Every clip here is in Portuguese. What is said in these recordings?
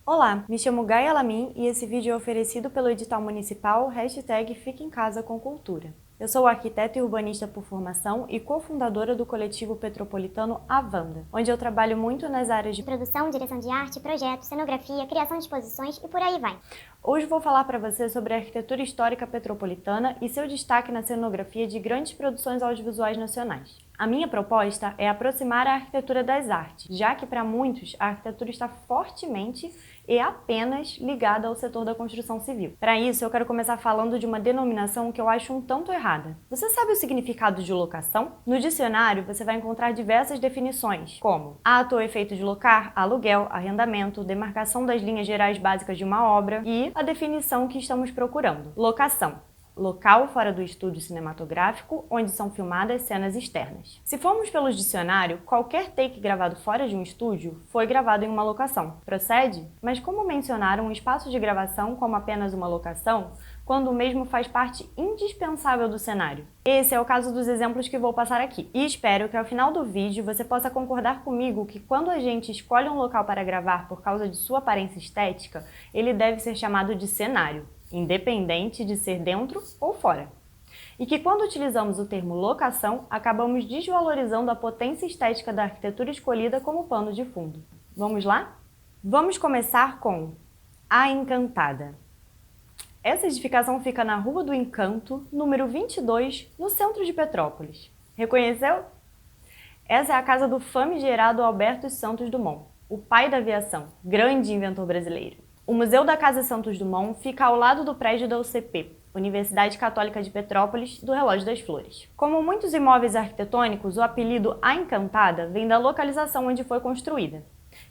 Olá, me chamo Gaia Lamin e esse vídeo é oferecido pelo edital municipal #Fique em Casa com Cultura. Eu sou arquiteta e urbanista por formação e cofundadora do coletivo petropolitano Avanda, onde eu trabalho muito nas áreas de produção, direção de arte, projeto, cenografia, criação de exposições e por aí vai. Hoje vou falar para você sobre a arquitetura histórica petropolitana e seu destaque na cenografia de grandes produções audiovisuais nacionais. A minha proposta é aproximar a arquitetura das artes, já que para muitos a arquitetura está fortemente e apenas ligada ao setor da construção civil. Para isso, eu quero começar falando de uma denominação que eu acho um tanto errada. Você sabe o significado de locação? No dicionário, você vai encontrar diversas definições, como ato ou efeito de locar, aluguel, arrendamento, demarcação das linhas gerais básicas de uma obra e a definição que estamos procurando: locação. Local fora do estúdio cinematográfico, onde são filmadas cenas externas. Se formos pelo dicionário, qualquer take gravado fora de um estúdio foi gravado em uma locação. Procede? Mas como mencionar um espaço de gravação como apenas uma locação, quando o mesmo faz parte indispensável do cenário? Esse é o caso dos exemplos que vou passar aqui. E espero que ao final do vídeo você possa concordar comigo que quando a gente escolhe um local para gravar por causa de sua aparência estética, ele deve ser chamado de cenário, independente de ser dentro ou fora. E que quando utilizamos o termo locação, acabamos desvalorizando a potência estética da arquitetura escolhida como pano de fundo. Vamos lá? Vamos começar com A Encantada. Essa edificação fica na Rua do Encanto, número 22, no centro de Petrópolis. Reconheceu? Essa é a casa do famigerado Alberto Santos Dumont, o pai da aviação, grande inventor brasileiro. O Museu da Casa Santos Dumont fica ao lado do prédio da UCP, Universidade Católica de Petrópolis, do Relógio das Flores. Como muitos imóveis arquitetônicos, o apelido A Encantada vem da localização onde foi construída,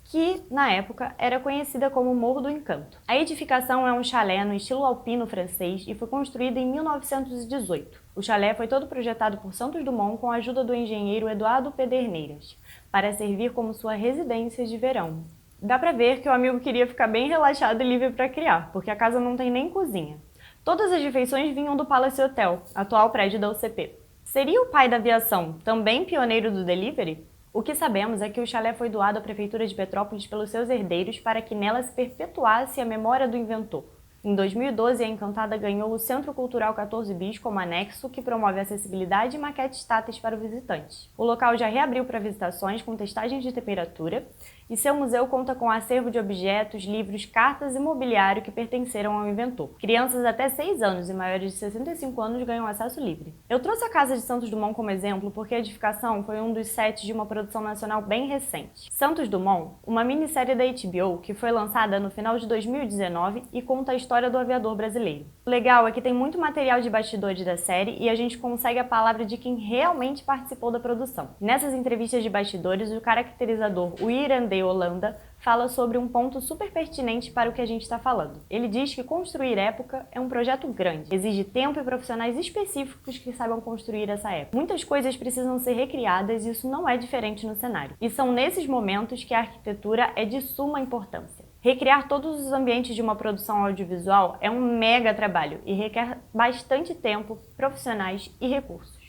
que, na época, era conhecida como Morro do Encanto. A edificação é um chalé no estilo alpino francês e foi construída em 1918. O chalé foi todo projetado por Santos Dumont com a ajuda do engenheiro Eduardo Pederneiras, para servir como sua residência de verão. Dá pra ver que o amigo queria ficar bem relaxado e livre para criar, porque a casa não tem nem cozinha. Todas as refeições vinham do Palace Hotel, atual prédio da UCP. Seria o pai da aviação também pioneiro do delivery? O que sabemos é que o chalé foi doado à Prefeitura de Petrópolis pelos seus herdeiros para que nela se perpetuasse a memória do inventor. Em 2012, a Encantada ganhou o Centro Cultural 14 Bis como anexo, que promove acessibilidade e maquetes táteis para o visitante. O local já reabriu para visitações com testagens de temperatura e seu museu conta com acervo de objetos, livros, cartas e mobiliário que pertenceram ao inventor. Crianças até 6 anos e maiores de 65 anos ganham acesso livre. Eu trouxe a Casa de Santos Dumont como exemplo porque a edificação foi um dos sets de uma produção nacional bem recente. Santos Dumont, uma minissérie da HBO que foi lançada no final de 2019 e conta a história do aviador brasileiro. O legal é que tem muito material de bastidores da série e a gente consegue a palavra de quem realmente participou da produção. Nessas entrevistas de bastidores, o caracterizador Irandê Holanda fala sobre um ponto super pertinente para o que a gente está falando. Ele diz que construir época é um projeto grande, exige tempo e profissionais específicos que saibam construir essa época. Muitas coisas precisam ser recriadas e isso não é diferente no cenário. E são nesses momentos que a arquitetura é de suma importância. Recriar todos os ambientes de uma produção audiovisual é um mega trabalho e requer bastante tempo, profissionais e recursos.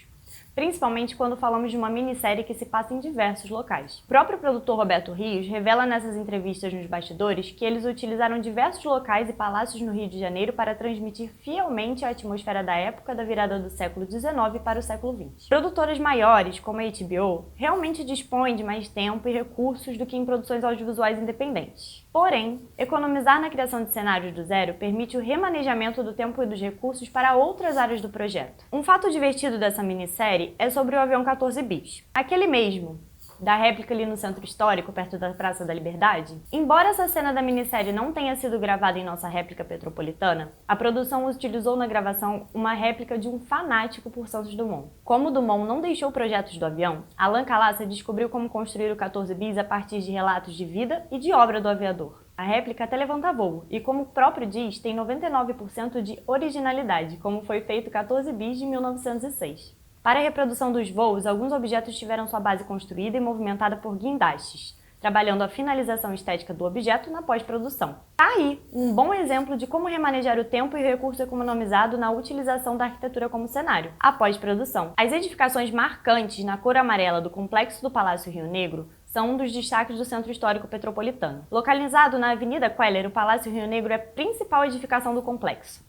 Principalmente quando falamos de uma minissérie que se passa em diversos locais. O próprio produtor Roberto Rios revela nessas entrevistas nos bastidores que eles utilizaram diversos locais e palácios no Rio de Janeiro para transmitir fielmente a atmosfera da época da virada do século XIX para o século XX. Produtoras maiores, como a HBO, realmente dispõem de mais tempo e recursos do que em produções audiovisuais independentes. Porém, economizar na criação de cenários do zero permite o remanejamento do tempo e dos recursos para outras áreas do projeto. Um fato divertido dessa minissérie é sobre o avião 14 Bis. Aquele mesmo, da réplica ali no Centro Histórico, perto da Praça da Liberdade. Embora essa cena da minissérie não tenha sido gravada em nossa réplica petropolitana, a produção utilizou na gravação uma réplica de um fanático por Santos Dumont. Como Dumont não deixou projetos do avião, Alan Calassa descobriu como construir o 14 Bis a partir de relatos de vida e de obra do aviador. A réplica até levanta voo e, como o próprio diz, tem 99% de originalidade, como foi feito o 14 Bis de 1906. Para a reprodução dos voos, alguns objetos tiveram sua base construída e movimentada por guindastes, trabalhando a finalização estética do objeto na pós-produção. Tá aí um bom exemplo de como remanejar o tempo e o recurso economizado na utilização da arquitetura como cenário, a pós-produção. As edificações marcantes na cor amarela do complexo do Palácio Rio Negro são um dos destaques do Centro Histórico Petropolitano. Localizado na Avenida Queller, o Palácio Rio Negro é a principal edificação do complexo.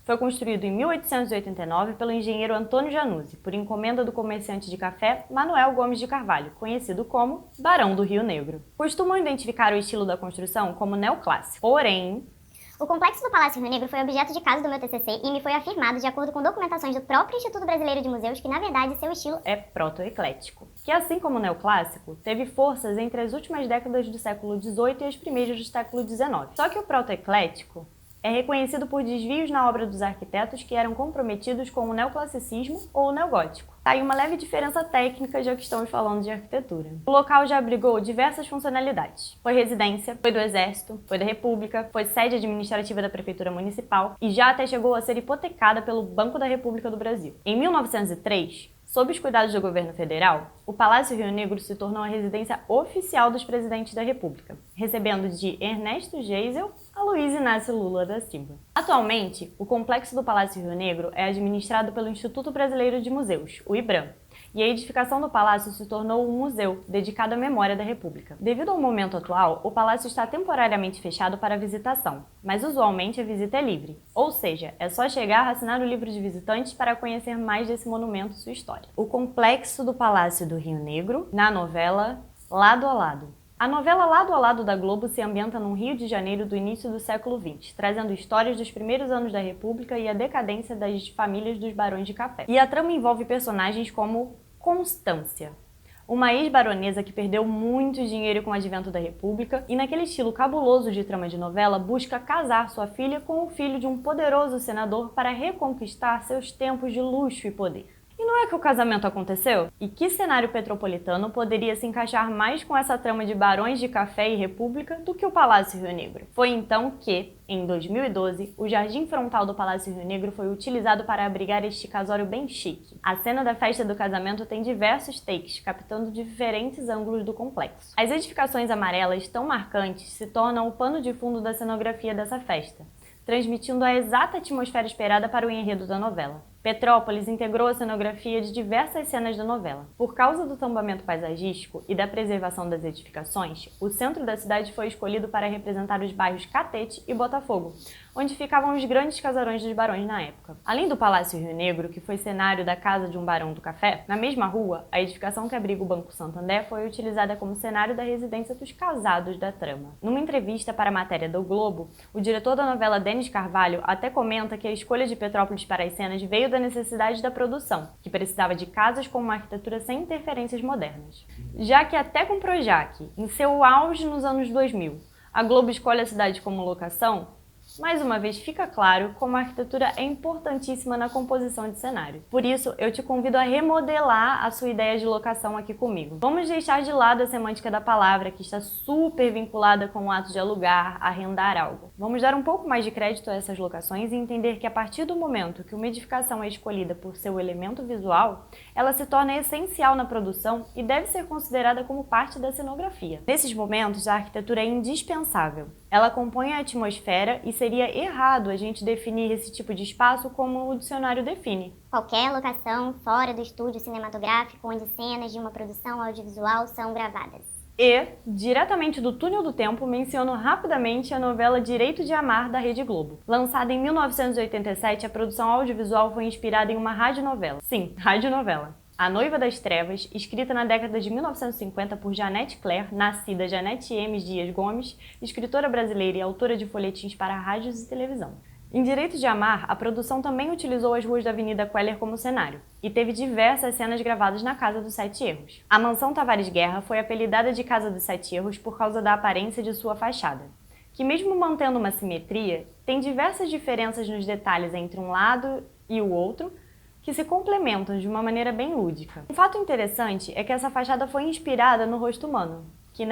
Foi construído em 1889 pelo engenheiro Antônio Januzzi, por encomenda do comerciante de café Manuel Gomes de Carvalho, conhecido como Barão do Rio Negro. Costumam identificar o estilo da construção como neoclássico, porém, o complexo do Palácio Rio Negro foi objeto de caso do meu TCC e me foi afirmado, de acordo com documentações do próprio Instituto Brasileiro de Museus, que na verdade seu estilo é proto-eclético, que assim como o neoclássico, teve forças entre as últimas décadas do século XVIII e as primeiras do século XIX. Só que o proto-eclético é reconhecido por desvios na obra dos arquitetos que eram comprometidos com o neoclassicismo ou o neogótico. Tá aí uma leve diferença técnica, já que estamos falando de arquitetura. O local já abrigou diversas funcionalidades. Foi residência, foi do Exército, foi da República, foi sede administrativa da Prefeitura Municipal e já até chegou a ser hipotecada pelo Banco da República do Brasil. Em 1903, sob os cuidados do governo federal, o Palácio Rio Negro se tornou a residência oficial dos presidentes da República, recebendo de Ernesto Geisel a Luiz Inácio Lula da Silva. Atualmente, o complexo do Palácio Rio Negro é administrado pelo Instituto Brasileiro de Museus, o IBRAM, e a edificação do palácio se tornou um museu dedicado à memória da República. Devido ao momento atual, o palácio está temporariamente fechado para visitação, mas usualmente a visita é livre, ou seja, é só chegar, assinar o livro de visitantes para conhecer mais desse monumento e sua história. O complexo do Palácio do Rio Negro, na novela Lado a Lado. A novela Lado a Lado da Globo se ambienta num Rio de Janeiro do início do século XX, trazendo histórias dos primeiros anos da República e a decadência das famílias dos barões de café. E a trama envolve personagens como Constância, uma ex-baronesa que perdeu muito dinheiro com o advento da República e, naquele estilo cabuloso de trama de novela, busca casar sua filha com o filho de um poderoso senador para reconquistar seus tempos de luxo e poder. E não é que o casamento aconteceu? E que cenário petropolitano poderia se encaixar mais com essa trama de barões de café e república do que o Palácio Rio Negro? Foi então que, em 2012, o jardim frontal do Palácio Rio Negro foi utilizado para abrigar este casório bem chique. A cena da festa do casamento tem diversos takes, captando diferentes ângulos do complexo. As edificações amarelas tão marcantes se tornam o pano de fundo da cenografia dessa festa, transmitindo a exata atmosfera esperada para o enredo da novela. Petrópolis integrou a cenografia de diversas cenas da novela. Por causa do tombamento paisagístico e da preservação das edificações, o centro da cidade foi escolhido para representar os bairros Catete e Botafogo, onde ficavam os grandes casarões dos barões na época. Além do Palácio Rio Negro, que foi cenário da casa de um barão do café, na mesma rua, a edificação que abriga o Banco Santander foi utilizada como cenário da residência dos casados da trama. Numa entrevista para a matéria do Globo, o diretor da novela Denis Carvalho até comenta que a escolha de Petrópolis para as cenas veio da necessidade da produção, que precisava de casas com uma arquitetura sem interferências modernas. Já que até com Projac, em seu auge nos anos 2000, a Globo escolhe a cidade como locação, mais uma vez fica claro como a arquitetura é importantíssima na composição de cenário. Por isso, eu te convido a remodelar a sua ideia de locação aqui comigo. Vamos deixar de lado a semântica da palavra, que está super vinculada com o ato de alugar, arrendar algo. Vamos dar um pouco mais de crédito a essas locações e entender que a partir do momento que uma edificação é escolhida por seu elemento visual, ela se torna essencial na produção e deve ser considerada como parte da cenografia. Nesses momentos, a arquitetura é indispensável. Ela compõe a atmosfera e seria errado a gente definir esse tipo de espaço como o dicionário define. Qualquer locação fora do estúdio cinematográfico onde cenas de uma produção audiovisual são gravadas. E, diretamente do túnel do tempo, menciono rapidamente a novela Direito de Amar, da Rede Globo. Lançada em 1987, a produção audiovisual foi inspirada em uma radionovela. Sim, radionovela. A Noiva das Trevas, escrita na década de 1950 por Janete Claire, nascida Janete M. Dias Gomes, escritora brasileira e autora de folhetins para rádios e televisão. Em Direito de Amar, a produção também utilizou as ruas da Avenida Queller como cenário, e teve diversas cenas gravadas na Casa dos Sete Erros. A mansão Tavares Guerra foi apelidada de Casa dos Sete Erros por causa da aparência de sua fachada, que mesmo mantendo uma simetria, tem diversas diferenças nos detalhes entre um lado e o outro, que se complementam de uma maneira bem lúdica. Um fato interessante é que essa fachada foi inspirada no rosto humano, que,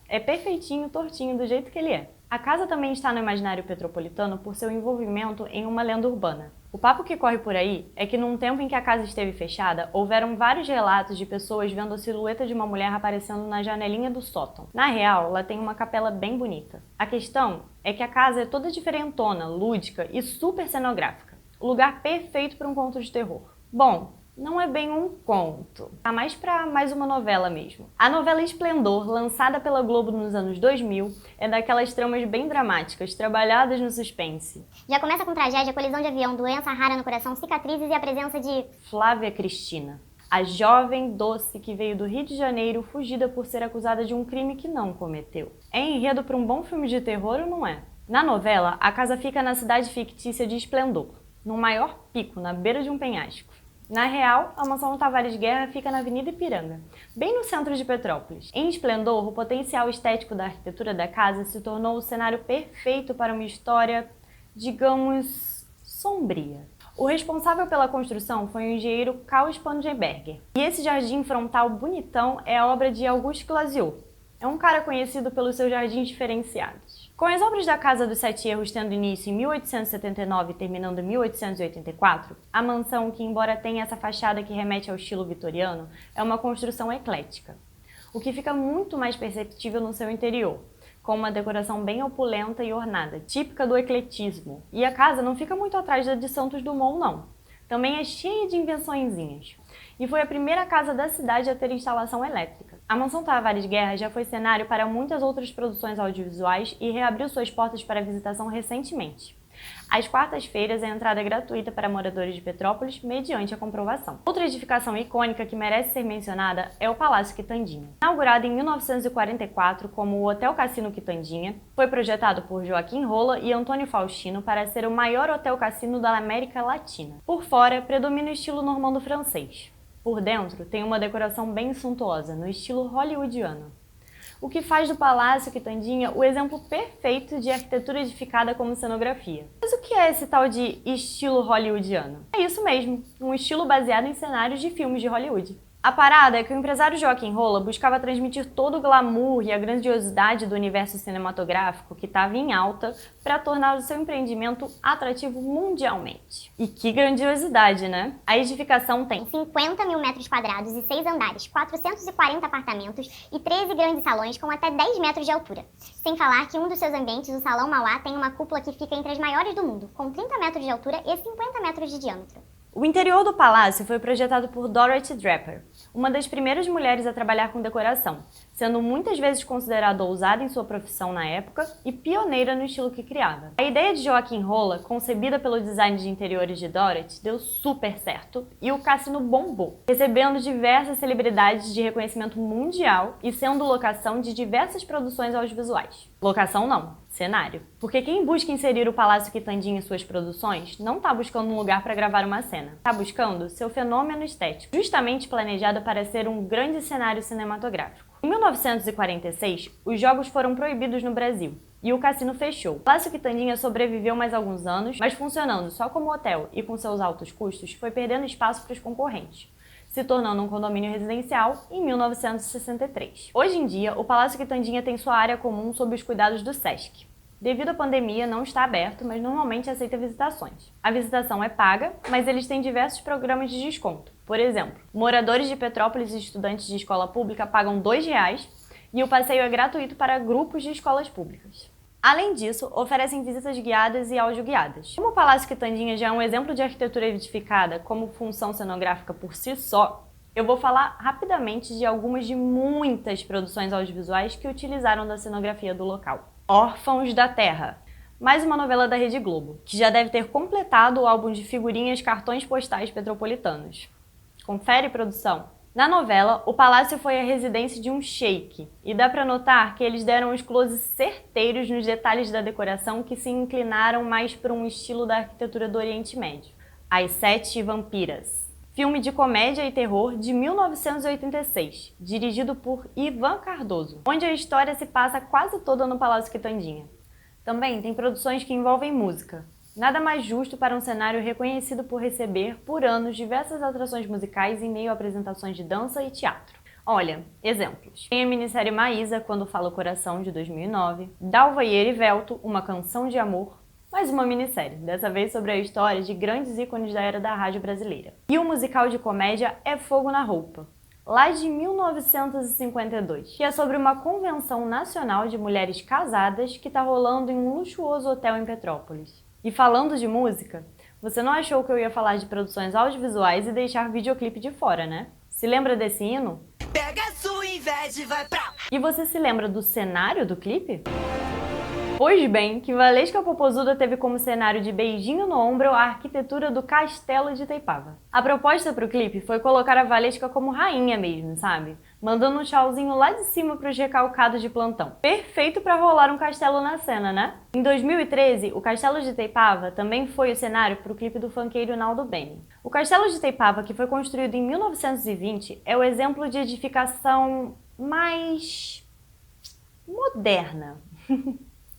é perfeitinho, tortinho, do jeito que ele é. A casa também está no imaginário petropolitano por seu envolvimento em uma lenda urbana. O papo que corre por aí é que num tempo em que a casa esteve fechada, houveram vários relatos de pessoas vendo a silhueta de uma mulher aparecendo na janelinha do sótão. Na real, ela tem uma capela bem bonita. A questão é que a casa é toda diferentona, lúdica e super cenográfica. O lugar perfeito para um conto de terror. Bom, Não é bem um conto, tá mais pra mais uma novela mesmo. A novela Esplendor, lançada pela Globo nos anos 2000, é daquelas tramas bem dramáticas, trabalhadas no suspense. Já começa com tragédia, colisão de avião, doença rara no coração, cicatrizes e a presença de Flávia Cristina, a jovem doce que veio do Rio de Janeiro fugida por ser acusada de um crime que não cometeu. É enredo para um bom filme de terror ou não é? Na novela, a casa fica na cidade fictícia de Esplendor, no maior pico, na beira de um penhasco. Na real, a mansão Tavares Guerra fica na Avenida Ipiranga, bem no centro de Petrópolis. Em Esplendor, o potencial estético da arquitetura da casa se tornou o cenário perfeito para uma história, digamos, sombria. O responsável pela construção foi o engenheiro Carl Spangenberger. E esse jardim frontal bonitão é obra de Auguste Glaziot. É um cara conhecido pelos seus jardins diferenciados. Com as obras da Casa dos Sete Erros tendo início em 1879 e terminando em 1884, a mansão, que embora tenha essa fachada que remete ao estilo vitoriano, é uma construção eclética, o que fica muito mais perceptível no seu interior, com uma decoração bem opulenta e ornada, típica do ecletismo. E a casa não fica muito atrás da de Santos Dumont, não. Também é cheia de invençõezinhas. E foi a primeira casa da cidade a ter instalação elétrica. A Mansão Tavares Guerra já foi cenário para muitas outras produções audiovisuais e reabriu suas portas para visitação recentemente. Às quartas-feiras, a entrada é gratuita para moradores de Petrópolis, mediante a comprovação. Outra edificação icônica que merece ser mencionada é o Palácio Quitandinha. Inaugurado em 1944 como o Hotel Cassino Quitandinha, foi projetado por Joaquim Rolla e Antônio Faustino para ser o maior hotel-cassino da América Latina. Por fora, predomina o estilo normando-francês. Por dentro, tem uma decoração bem suntuosa, no estilo hollywoodiano, o que faz do Palácio Quitandinha o exemplo perfeito de arquitetura edificada como cenografia. Mas o que é esse tal de estilo hollywoodiano? É isso mesmo, um estilo baseado em cenários de filmes de Hollywood. A parada é que o empresário Joaquim Rolla buscava transmitir todo o glamour e a grandiosidade do universo cinematográfico que estava em alta para tornar o seu empreendimento atrativo mundialmente. E que grandiosidade, né? A edificação tem 50 mil metros quadrados e 6 andares, 440 apartamentos e 13 grandes salões com até 10 metros de altura. Sem falar que um dos seus ambientes, o Salão Mauá, tem uma cúpula que fica entre as maiores do mundo, com 30 metros de altura e 50 metros de diâmetro. O interior do palácio foi projetado por Dorothy Draper, uma das primeiras mulheres a trabalhar com decoração, sendo muitas vezes considerada ousada em sua profissão na época e pioneira no estilo que criava. A ideia de Joaquim Rolla, concebida pelo design de interiores de Dorothy, deu super certo e o cassino bombou, recebendo diversas celebridades de reconhecimento mundial e sendo locação de diversas produções audiovisuais. Locação não, cenário. Porque quem busca inserir o Palácio Quitandinha em suas produções não está buscando um lugar para gravar uma cena. Está buscando seu fenômeno estético, justamente planejado para ser um grande cenário cinematográfico. Em 1946, os jogos foram proibidos no Brasil e o cassino fechou. O Palácio Quitandinha sobreviveu mais alguns anos, mas funcionando só como hotel e com seus altos custos, foi perdendo espaço para os concorrentes, se tornando um condomínio residencial em 1963. Hoje em dia, o Palácio Quitandinha tem sua área comum sob os cuidados do SESC. Devido à pandemia, não está aberto, mas normalmente aceita visitações. A visitação é paga, mas eles têm diversos programas de desconto. Por exemplo, moradores de Petrópolis e estudantes de escola pública pagam R$ 2 e o passeio é gratuito para grupos de escolas públicas. Além disso, oferecem visitas guiadas e audioguiadas. Como o Palácio Quitandinha já é um exemplo de arquitetura edificada como função cenográfica por si só, eu vou falar rapidamente de algumas de muitas produções audiovisuais que utilizaram da cenografia do local. Órfãos da Terra, mais uma novela da Rede Globo, que já deve ter completado o álbum de figurinhas cartões postais petropolitanos. Confere, produção! Na novela, o palácio foi a residência de um sheik, e dá para notar que eles deram os closes certeiros nos detalhes da decoração que se inclinaram mais para um estilo da arquitetura do Oriente Médio. As Sete Vampiras, filme de comédia e terror de 1986, dirigido por Ivan Cardoso, onde a história se passa quase toda no Palácio Quitandinha. Também tem produções que envolvem música. Nada mais justo para um cenário reconhecido por receber, por anos, diversas atrações musicais em meio a apresentações de dança e teatro. Olha, exemplos. Tem a minissérie Maísa, Quando Fala o Coração, de 2009, Dalva e Erivelto, Uma Canção de Amor, mais uma minissérie, dessa vez sobre a história de grandes ícones da era da rádio brasileira. E o musical de comédia É Fogo na Roupa, lá de 1952, que é sobre uma convenção nacional de mulheres casadas que está rolando em um luxuoso hotel em Petrópolis. E falando de música, Você não achou que eu ia falar de produções audiovisuais e deixar videoclipe de fora, né? Se lembra desse hino? Pega a sua inveja e vai pra... E você se lembra do cenário do clipe? Pois bem, que Valesca Popozuda teve como cenário de beijinho no ombro a arquitetura do Castelo de Itaipava. A proposta para o clipe foi colocar a Valesca como rainha mesmo, sabe? Mandando um tchauzinho lá de cima para os recalcados de plantão. Perfeito para rolar um castelo na cena, né? Em 2013, o Castelo de Itaipava também foi o cenário para o clipe do funkeiro Naldo Bene. O Castelo de Itaipava, que foi construído em 1920, é o exemplo de edificação mais moderna.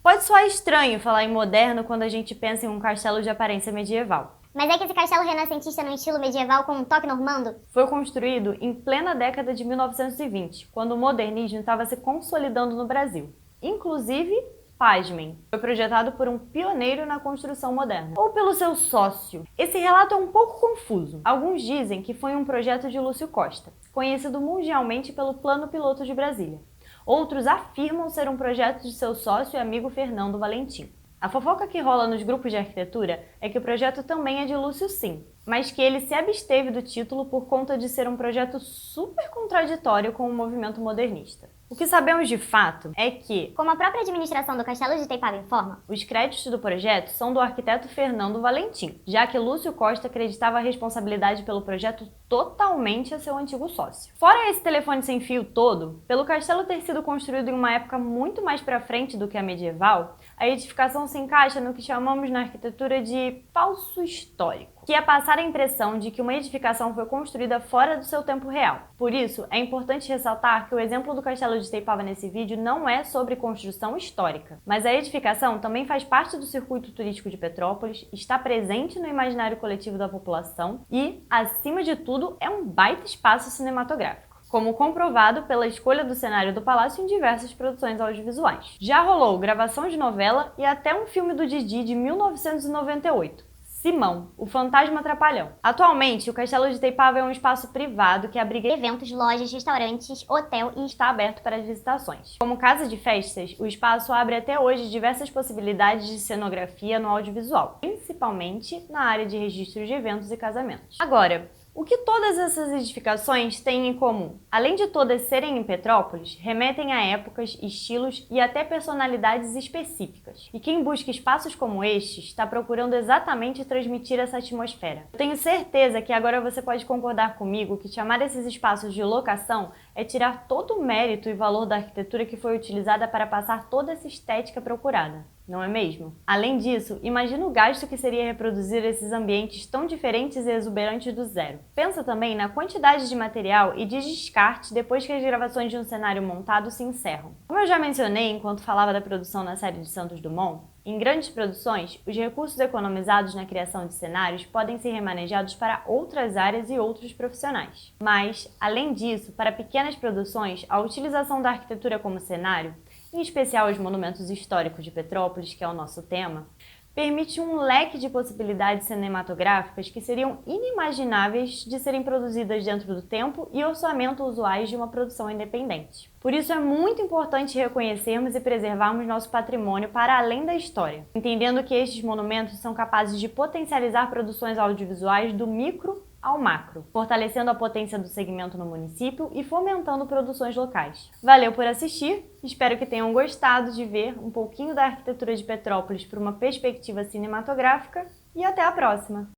Pode soar estranho falar em moderno quando a gente pensa em um castelo de aparência medieval. Mas é que esse castelo renascentista no estilo medieval com um toque normando? Foi construído em plena década de 1920, quando o modernismo estava se consolidando no Brasil. Inclusive, pasmem, foi projetado por um pioneiro na construção moderna, ou pelo seu sócio. Esse relato é um pouco confuso. Alguns dizem que foi um projeto de Lúcio Costa, conhecido mundialmente pelo Plano Piloto de Brasília. Outros afirmam ser um projeto de seu sócio e amigo Fernando Valentim. A fofoca que rola nos grupos de arquitetura é que o projeto também é de Lúcio sim, mas que ele se absteve do título por conta de ser um projeto super contraditório com o movimento modernista. O que sabemos de fato é que, Como a própria administração do Castelo de Itaipava informa, os créditos do projeto são do arquiteto Fernando Valentim, já que Lúcio Costa acreditava a responsabilidade pelo projeto totalmente a seu antigo sócio. Fora esse telefone sem fio todo, pelo castelo ter sido construído em uma época muito mais para frente do que a medieval, a edificação se encaixa no que chamamos na arquitetura de falso histórico, que é passar a impressão de que uma edificação foi construída fora do seu tempo real. Por isso, é importante ressaltar que o exemplo do Castelo de Itaipava nesse vídeo não é sobre construção histórica, mas a edificação também faz parte do circuito turístico de Petrópolis, está presente no imaginário coletivo da população e, acima de tudo, é um baita espaço cinematográfico, como comprovado pela escolha do cenário do palácio em diversas produções audiovisuais. Já rolou gravação de novela e até um filme do Didi de 1998. Simão, o Fantasma Trapalhão. Atualmente, o Castelo de Itaipava é um espaço privado que abriga eventos, lojas, restaurantes, hotel e está aberto para as visitações. Como casa de festas, o espaço abre até hoje diversas possibilidades de cenografia no audiovisual, principalmente na área de registros de eventos e casamentos. Agora, o que todas essas edificações têm em comum? Além de todas serem em Petrópolis, remetem a épocas, estilos e até personalidades específicas. E quem busca espaços como estes está procurando exatamente transmitir essa atmosfera. Eu tenho certeza que agora você pode concordar comigo que chamar esses espaços de locação é tirar todo o mérito e valor da arquitetura que foi utilizada para passar toda essa estética procurada. Não é mesmo? Além disso, imagina o gasto que seria reproduzir esses ambientes tão diferentes e exuberantes do zero. Pensa também na quantidade de material e de descarte depois que as gravações de um cenário montado se encerram. Como eu já mencionei enquanto falava da produção na série de Santos Dumont, em grandes produções, os recursos economizados na criação de cenários podem ser remanejados para outras áreas e outros profissionais. Mas, além disso, para pequenas produções, a utilização da arquitetura como cenário, em especial os monumentos históricos de Petrópolis, que é o nosso tema, permite um leque de possibilidades cinematográficas que seriam inimagináveis de serem produzidas dentro do tempo e orçamento usuais de uma produção independente. Por isso é muito importante reconhecermos e preservarmos nosso patrimônio para além da história, entendendo que estes monumentos são capazes de potencializar produções audiovisuais do micro ao macro, fortalecendo a potência do segmento no município e fomentando produções locais. Valeu por assistir, espero que tenham gostado de ver um pouquinho da arquitetura de Petrópolis por uma perspectiva cinematográfica e até a próxima!